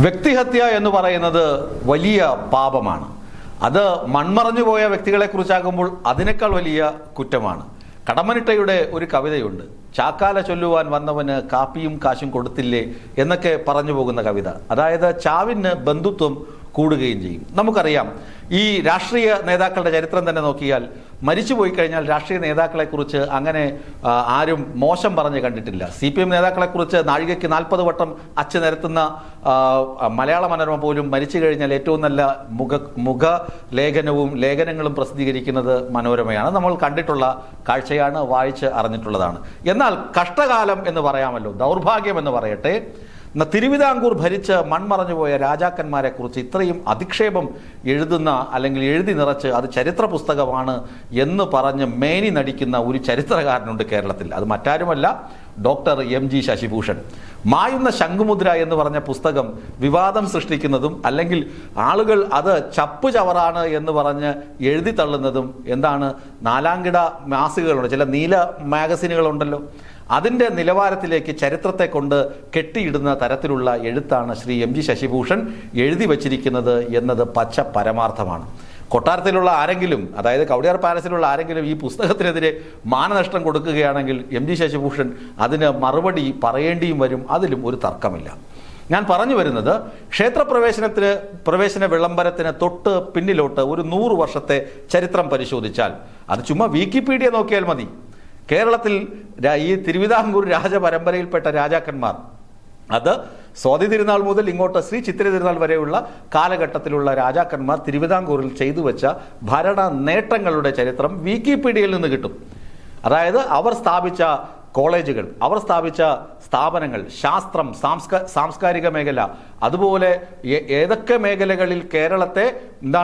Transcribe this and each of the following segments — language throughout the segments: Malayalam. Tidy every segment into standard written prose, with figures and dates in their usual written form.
വ്യക്തിഹത്യ എന്ന് പറയുന്നത് വലിയ പാപമാണ്. അത് മൺമറഞ്ഞു പോയ വ്യക്തികളെ കുറിച്ചാകുമ്പോൾ അതിനേക്കാൾ വലിയ കുറ്റമാണ്. കടമ്മനിട്ടയുടെ ഒരു കവിതയുണ്ട്, ചാക്കാല ചൊല്ലുവാൻ വന്നവന് കാപ്പിയും കാശും കൊടുത്തില്ലേ എന്നൊക്കെ പറഞ്ഞു പോകുന്ന കവിത. അതായത് ചാവിന് ബന്ധുത്വം കൂടുകയും ചെയ്യും. നമുക്കറിയാം, ഈ രാഷ്ട്രീയ നേതാക്കളുടെ ചരിത്രം തന്നെ നോക്കിയാൽ മരിച്ചുപോയി കഴിഞ്ഞാൽ രാഷ്ട്രീയ നേതാക്കളെക്കുറിച്ച് അങ്ങനെ ആരും മോശം പറഞ്ഞ് കണ്ടിട്ടില്ല. CPM നേതാക്കളെക്കുറിച്ച് നാഴികയ്ക്ക് 40 വട്ടം അച്ച് നിരത്തുന്ന മലയാള മനോരമ പോലും മരിച്ചു കഴിഞ്ഞാൽ ഏറ്റവും നല്ല മുഖ ലേഖനങ്ങളും പ്രസിദ്ധീകരിക്കുന്നത് മനോരമയാണ്. നമ്മൾ കണ്ടിട്ടുള്ള കാഴ്ചയാണ്, വായിച്ച് അറിഞ്ഞിട്ടുള്ളതാണ്. എന്നാൽ കഷ്ടകാലം എന്ന് പറയാമല്ലോ, ദൗർഭാഗ്യം എന്ന് പറയട്ടെ, തിരുവിതാംകൂർ ഭരിച്ച് മൺമറഞ്ഞുപോയ രാജാക്കന്മാരെ കുറിച്ച് ഇത്രയും അധിക്ഷേപം എഴുതുന്ന അല്ലെങ്കിൽ എഴുതി നിറച്ച് അത് ചരിത്ര പുസ്തകമാണ് എന്ന് പറഞ്ഞ് മേനി നടിക്കുന്ന ഒരു ചരിത്രകാരനുണ്ട് കേരളത്തിൽ. അത് മറ്റാരുമല്ല, ഡോക്ടർ MG ശശിഭൂഷൺ. മായുന്ന ശംഖുമുദ്ര എന്ന് പറഞ്ഞ പുസ്തകം വിവാദം സൃഷ്ടിക്കുന്നതും അല്ലെങ്കിൽ ആളുകൾ അത് ചപ്പു ചവറാണ് എന്ന് പറഞ്ഞ് എഴുതി തള്ളുന്നതും എന്താണ്, നാലാംകിട മാസികകളുണ്ട്, ചില നീല മാഗസിനുകളുണ്ടല്ലോ, അതിൻ്റെ നിലവാരത്തിലേക്ക് ചരിത്രത്തെ കൊണ്ട് കെട്ടിയിടുന്ന തരത്തിലുള്ള എഴുത്താണ് ശ്രീ MG ശശിഭൂഷൺ എഴുതി വച്ചിരിക്കുന്നത് എന്നത് പച്ച പരമാർത്ഥമാണ്. കൊട്ടാരത്തിലുള്ള ആരെങ്കിലും, അതായത് കവടിയാർ പാലസിലുള്ള ആരെങ്കിലും ഈ പുസ്തകത്തിനെതിരെ മാനനഷ്ടം കൊടുക്കുകയാണെങ്കിൽ MG ശശിഭൂഷൺ അതിന് മറുപടി പറയേണ്ടിയും വരും. അതിലും ഒരു തർക്കമില്ല. ഞാൻ പറഞ്ഞു വരുന്നത്, പ്രവേശന വിളംബരത്തിന് തൊട്ട് പിന്നിലോട്ട് ഒരു 100 വർഷത്തെ ചരിത്രം പരിശോധിച്ചാൽ, അത് ചുമ്മാ വിക്കിപീഡിയ നോക്കിയാൽ മതി. കേരളത്തിൽ ഈ തിരുവിതാംകൂർ രാജപരമ്പരയിൽപ്പെട്ട രാജാക്കന്മാർ, അത് സ്വാതി തിരുനാൾ മുതൽ ഇങ്ങോട്ട് ശ്രീ ചിത്തിര തിരുനാൾ വരെയുള്ള കാലഘട്ടത്തിലുള്ള രാജാക്കന്മാർ തിരുവിതാംകൂറിൽ ചെയ്തു വെച്ച ഭരണ നേട്ടങ്ങളുടെ ചരിത്രം വിക്കിപീഡിയയിൽ നിന്ന് കിട്ടും. അതായത് അവർ സ്ഥാപിച്ച കോളേജുകൾ, അവർ സ്ഥാപിച്ച സ്ഥാപനങ്ങൾ, ശാസ്ത്രം, സാംസ്കാരിക മേഖല, അതുപോലെ ഏതൊക്കെ മേഖലകളിൽ കേരളത്തെ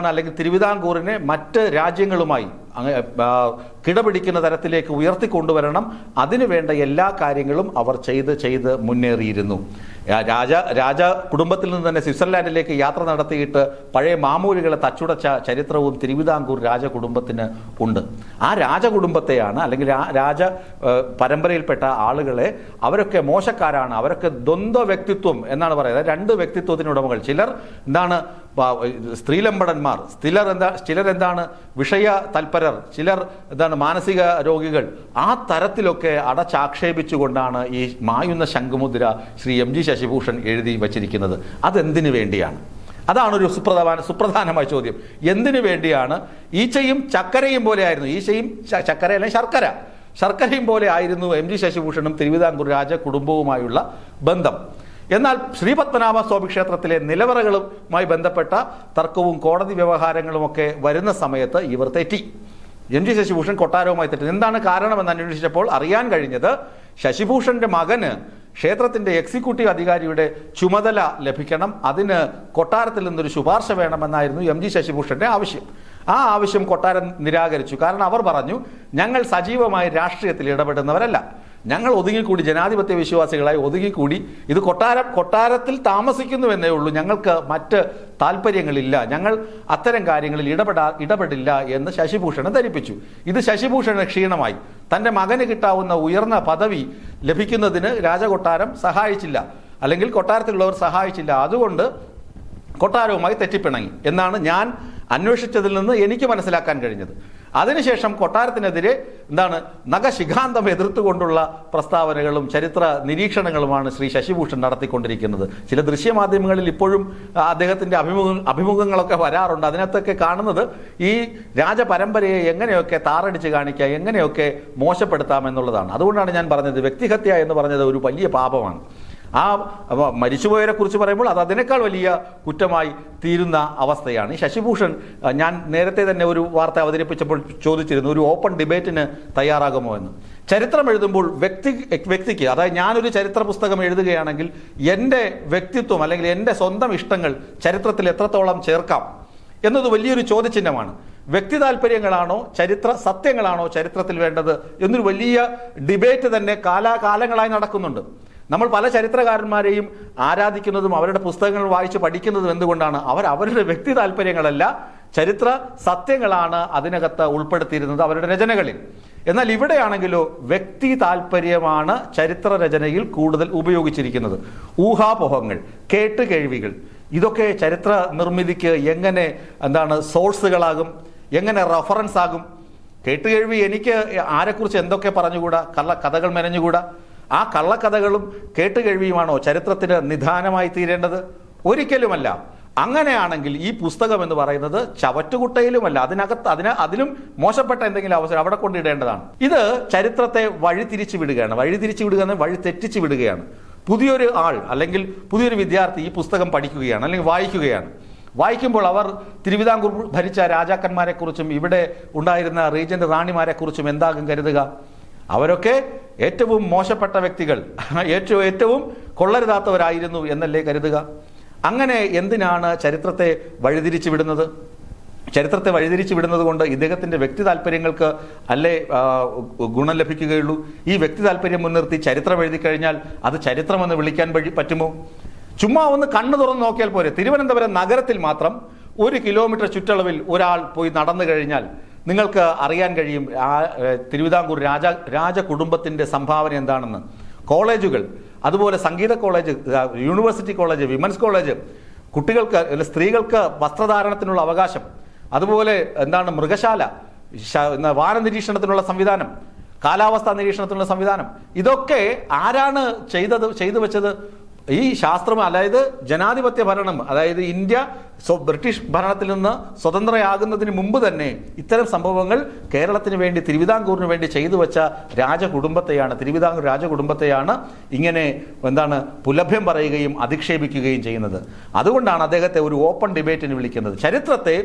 അല്ലെങ്കിൽ തിരുവിതാംകൂറിനെ മറ്റ് രാജ്യങ്ങളുമായി കിടപിടിക്കുന്ന തരത്തിലേക്ക് ഉയർത്തിക്കൊണ്ടുവരണം, അതിനുവേണ്ട എല്ലാ കാര്യങ്ങളും അവർ ചെയ്ത് മുന്നേറിയിരുന്നു. രാജ കുടുംബത്തിൽ നിന്ന് തന്നെ സ്വിറ്റ്സർലാൻഡിലേക്ക് യാത്ര നടത്തിയിട്ട് പഴയ മാമൂലുകളെ തച്ചുടച്ച ചരിത്രവും തിരുവിതാംകൂർ രാജകുടുംബത്തിന് ഉണ്ട്. ആ രാജകുടുംബത്തെയാണ്, അല്ലെങ്കിൽ ആ രാജ പരമ്പരയിൽപ്പെട്ട ആളുകളെ, അവരൊക്കെ മോശക്കാരാണ്, അവരൊക്കെ ദ്വന്ദ്വ വ്യക്തിത്വം എന്നാണ് പറയുന്നത്. 2 വ്യക്തിത്വത്തിന് ഉടമകൾ. ചിലർ സ്ത്രീലമ്പടന്മാർ, ചിലർ വിഷയ തൽപരർ, ചിലർ മാനസിക രോഗികൾ. ആ തരത്തിലൊക്കെ അടച്ചാക്ഷേപിച്ചുകൊണ്ടാണ് ഈ മായുന്ന ശംഖുമുദ്ര ശ്രീ MG ശശിഭൂഷൺ എഴുതി വച്ചിരിക്കുന്നത്. അതെന്തിനു വേണ്ടിയാണ്? അതാണ് ഒരു സുപ്രധാനമായ ചോദ്യം. എന്തിനു വേണ്ടിയാണ്? ഈച്ചയും ചക്കരയും പോലെ ആയിരുന്നു, ഈച്ചയും ചക്കര അല്ലെങ്കിൽ ശർക്കരയും പോലെ ആയിരുന്നു MG ശശിഭൂഷണും തിരുവിതാംകൂർ രാജ കുടുംബവുമായുള്ള ബന്ധം. എന്നാൽ ശ്രീപത്മനാഭ സ്വാമി ക്ഷേത്രത്തിലെ നിലവറകളുമായി ബന്ധപ്പെട്ട തർക്കവും കോടതി വ്യവഹാരങ്ങളുമൊക്കെ വരുന്ന സമയത്ത് ഇവർ തെറ്റി. MG ശശിഭൂഷൺ കൊട്ടാരവുമായി തെറ്റി. എന്താണ് കാരണമെന്ന് അന്വേഷിച്ചപ്പോൾ അറിയാൻ കഴിഞ്ഞത്, ശശിഭൂഷന്റെ മകന് ക്ഷേത്രത്തിന്റെ എക്സിക്യൂട്ടീവ് അധികാരിയുടെ ചുമതല ലഭിക്കണം, അതിന് കൊട്ടാരത്തിൽ നിന്നൊരു ശുപാർശ വേണമെന്നായിരുന്നു MG ശശിഭൂഷന്റെ ആവശ്യം. ആ ആവശ്യം കൊട്ടാരം നിരാകരിച്ചു. കാരണം അവർ പറഞ്ഞു, ഞങ്ങൾ സജീവമായി രാഷ്ട്രീയത്തിൽ ഇടപെടുന്നവരല്ല, ഞങ്ങൾ ഒതുങ്ങിക്കൂടി ജനാധിപത്യ വിശ്വാസികളായി ഒതുങ്ങിക്കൂടി ഇത് കൊട്ടാരത്തിൽ താമസിക്കുന്നുവെന്നേ ഉള്ളൂ, ഞങ്ങൾക്ക് മറ്റ് താല്പര്യങ്ങളില്ല, ഞങ്ങൾ അത്തരം കാര്യങ്ങളിൽ ഇടപെടില്ല എന്ന് ശശിഭൂഷണെ ധരിപ്പിച്ചു. ഇത് ശശിഭൂഷണന് ക്ഷീണമായി. തൻ്റെ മകന് കിട്ടാവുന്ന ഉയർന്ന പദവി ലഭിക്കുന്നതിന് രാജകൊട്ടാരം സഹായിച്ചില്ല, അല്ലെങ്കിൽ കൊട്ടാരത്തിലുള്ളവർ സഹായിച്ചില്ല. അതുകൊണ്ട് കൊട്ടാരവുമായി തെറ്റിപ്പിണങ്ങി എന്നാണ് ഞാൻ അന്വേഷിച്ചതിൽ നിന്ന് എനിക്ക് മനസ്സിലാക്കാൻ കഴിഞ്ഞത്. അതിനുശേഷം കൊട്ടാരത്തിനെതിരെ നഖശിഖാന്തം എതിർത്തുകൊണ്ടുള്ള പ്രസ്താവനകളും ചരിത്ര നിരീക്ഷണങ്ങളുമാണ് ശ്രീ ശശിഭൂഷൺ നടത്തിക്കൊണ്ടിരിക്കുന്നത്. ചില ദൃശ്യമാധ്യമങ്ങളിൽ ഇപ്പോഴും അദ്ദേഹത്തിൻ്റെ അഭിമുഖങ്ങളൊക്കെ വരാറുണ്ട്. അതിനകത്തൊക്കെ കാണുന്നത് ഈ രാജപരമ്പരയെ എങ്ങനെയൊക്കെ താറടിച്ച് കാണിക്കുക, എങ്ങനെയൊക്കെ മോശപ്പെടുത്താമെന്നുള്ളതാണ്. അതുകൊണ്ടാണ് ഞാൻ പറഞ്ഞത്, വ്യക്തിഹത്യ എന്ന് പറഞ്ഞത് ഒരു വലിയ പാപമാണ്. ആ മരിച്ചുപോയവരെ കുറിച്ച് പറയുമ്പോൾ അത് അതിനേക്കാൾ വലിയ കുറ്റമായി തീരുന്ന അവസ്ഥയാണ്. ഈ ശശിഭൂഷൺ, ഞാൻ നേരത്തെ തന്നെ ഒരു വാർത്ത അവതരിപ്പിച്ചപ്പോൾ ചോദിച്ചിരുന്നു, ഒരു ഓപ്പൺ ഡിബേറ്റിന് തയ്യാറാകുമോ എന്ന്. ചരിത്രം എഴുതുമ്പോൾ വ്യക്തിക്ക്, അതായത് ഞാനൊരു ചരിത്ര പുസ്തകം എഴുതുകയാണെങ്കിൽ എൻ്റെ വ്യക്തിത്വം അല്ലെങ്കിൽ എൻ്റെ സ്വന്തം ഇഷ്ടങ്ങൾ ചരിത്രത്തിൽ എത്രത്തോളം ചേർക്കാം എന്നത് വലിയൊരു ചോദ്യചിഹ്നമാണ്. വ്യക്തി താല്പര്യങ്ങളാണോ ചരിത്ര സത്യങ്ങളാണോ ചരിത്രത്തിൽ വേണ്ടത് എന്നൊരു വലിയ ഡിബേറ്റ് തന്നെ കാലാകാലങ്ങളായി നടക്കുന്നുണ്ട്. നമ്മൾ പല ചരിത്രകാരന്മാരെയും ആരാധിക്കുന്നതും അവരുടെ പുസ്തകങ്ങൾ വായിച്ച് പഠിക്കുന്നതും എന്തുകൊണ്ടാണ്? അവരുടെ വ്യക്തി താല്പര്യങ്ങളല്ല ചരിത്ര സത്യങ്ങളാണ് അതിനകത്ത് ഉൾപ്പെടുത്തിയിരുന്നത് അവരുടെ രചനകളിൽ. എന്നാൽ ഇവിടെയാണെങ്കിലോ വ്യക്തി താല്പര്യമാണ് ചരിത്ര രചനയിൽ കൂടുതൽ ഉപയോഗിച്ചിരിക്കുന്നത്. ഊഹാപോഹങ്ങൾ, കേട്ടുകേഴ്വികൾ, ഇതൊക്കെ ചരിത്ര നിർമ്മിതിക്ക് എങ്ങനെ സോഴ്സുകളാകും, എങ്ങനെ റഫറൻസ് ആകും? കേട്ടുകേഴ്വി എനിക്ക് ആരെക്കുറിച്ച് എന്തൊക്കെ പറഞ്ഞുകൂടാ, കഥകൾ മെനഞ്ഞുകൂടാ. ആ കള്ളക്കഥകളും കേട്ടുകേഴ്വിയുമാണോ ചരിത്രത്തിന് നിദാനമായി തീരേണ്ടത്? ഒരിക്കലുമല്ല. അങ്ങനെയാണെങ്കിൽ ഈ പുസ്തകം എന്ന് പറയുന്നത് ചവറ്റുകുട്ടയിലുമല്ല, അതിലും മോശപ്പെട്ട എന്തെങ്കിലും അവസരം അവിടെ കൊണ്ടിടേണ്ടതാണ്. ഇത് ചരിത്രത്തെ വഴിതിരിച്ചു വിടുകയാണ്. വഴി തെറ്റിച്ചു വിടുകയാണ്. പുതിയൊരു ആൾ അല്ലെങ്കിൽ പുതിയൊരു വിദ്യാർത്ഥി ഈ പുസ്തകം പഠിക്കുകയാണ് അല്ലെങ്കിൽ വായിക്കുമ്പോൾ അവർ തിരുവിതാംകൂർ ഭരിച്ച രാജാക്കന്മാരെക്കുറിച്ചും ഇവിടെ ഉണ്ടായിരുന്ന റീജന്റ് റാണിമാരെക്കുറിച്ചും എന്താകും കരുതുക? അവരൊക്കെ ഏറ്റവും മോശപ്പെട്ട വ്യക്തികൾ, ഏറ്റവും കൊള്ളരുതാത്തവരായിരുന്നു എന്നല്ലേ കരുതുക? അങ്ങനെ എന്തിനാണ് ചരിത്രത്തെ വഴിതിരിച്ചു വിടുന്നത്? ചരിത്രത്തെ വഴിതിരിച്ചു വിടുന്നത് കൊണ്ട് ഇദ്ദേഹത്തിന്റെ വ്യക്തി താല്പര്യങ്ങൾക്ക് അല്ലേ ഗുണം ലഭിക്കുകയുള്ളൂ? ഈ വ്യക്തി താല്പര്യം മുൻനിർത്തി ചരിത്രം എഴുതി കഴിഞ്ഞാൽ അത് ചരിത്രമെന്ന് വിളിക്കാൻ പറ്റുമോ? ചുമ്മാ ഒന്ന് കണ്ണു തുറന്ന് നോക്കിയാൽ പോരെ. തിരുവനന്തപുരം നഗരത്തിൽ മാത്രം 1 കിലോമീറ്റർ ചുറ്റളവിൽ ഒരാൾ പോയി നടന്നു കഴിഞ്ഞാൽ നിങ്ങൾക്ക് അറിയാൻ കഴിയും തിരുവിതാംകൂർ രാജകുടുംബത്തിന്റെ സംഭാവന എന്താണെന്ന്. കോളേജുകൾ, അതുപോലെ സംഗീത college, university college, women's college, കുട്ടികൾക്ക് സ്ത്രീകൾക്ക് വസ്ത്രധാരണത്തിനുള്ള അവകാശം, അതുപോലെ മൃഗശാല, വാന നിരീക്ഷണത്തിനുള്ള സംവിധാനം, കാലാവസ്ഥാ നിരീക്ഷണത്തിനുള്ള സംവിധാനം, ഇതൊക്കെ ആരാണ് ചെയ്തു വെച്ചത്? ഈ ശാസ്ത്രം, അതായത് ജനാധിപത്യ ഭരണം, അതായത് ഇന്ത്യ ബ്രിട്ടീഷ് ഭരണത്തിൽ നിന്ന് സ്വതന്ത്രയാകുന്നതിന് മുമ്പ് തന്നെ ഇത്തരം സംഭവങ്ങൾ കേരളത്തിന് വേണ്ടി, തിരുവിതാംകൂറിന് വേണ്ടി ചെയ്തു വെച്ച തിരുവിതാംകൂർ രാജകുടുംബത്തെയാണ് ഇങ്ങനെ പുലഭ്യം പറയുകയും അധിക്ഷേപിക്കുകയും ചെയ്യുന്നത്. അതുകൊണ്ടാണ് അദ്ദേഹത്തെ ഒരു ഓപ്പൺ ഡിബേറ്റിന് വിളിക്കുന്നത്. ചരിത്രത്തെ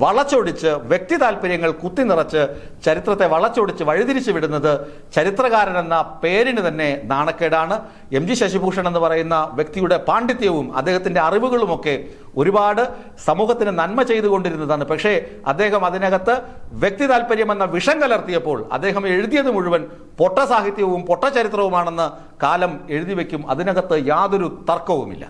വളച്ചൊടിച്ച്, വ്യക്തി താല്പര്യങ്ങൾ കുത്തി നിറച്ച് ചരിത്രത്തെ വളച്ചൊടിച്ച് വഴിതിരിച്ചു വിടുന്നത് ചരിത്രകാരൻ എന്ന പേരിന് തന്നെ നാണക്കേടാണ്. MG ശശിഭൂഷൺ എന്ന് പറയുന്ന വ്യക്തിയുടെ പാണ്ഡിത്യവും അദ്ദേഹത്തിന്റെ അറിവുകളുമൊക്കെ ഒരുപാട് സമൂഹത്തിന് നന്മ ചെയ്തുകൊണ്ടിരുന്നതാണ്. പക്ഷേ അദ്ദേഹം അതിനകത്ത് വ്യക്തി താല്പര്യം എന്ന വിഷം കലർത്തിയപ്പോൾ അദ്ദേഹം എഴുതിയത് മുഴുവൻ പൊട്ട സാഹിത്യവും പൊട്ട ചരിത്രവുമാണെന്ന് കാലം എഴുതി വയ്ക്കും. അതിനകത്ത് യാതൊരു തർക്കവുമില്ല.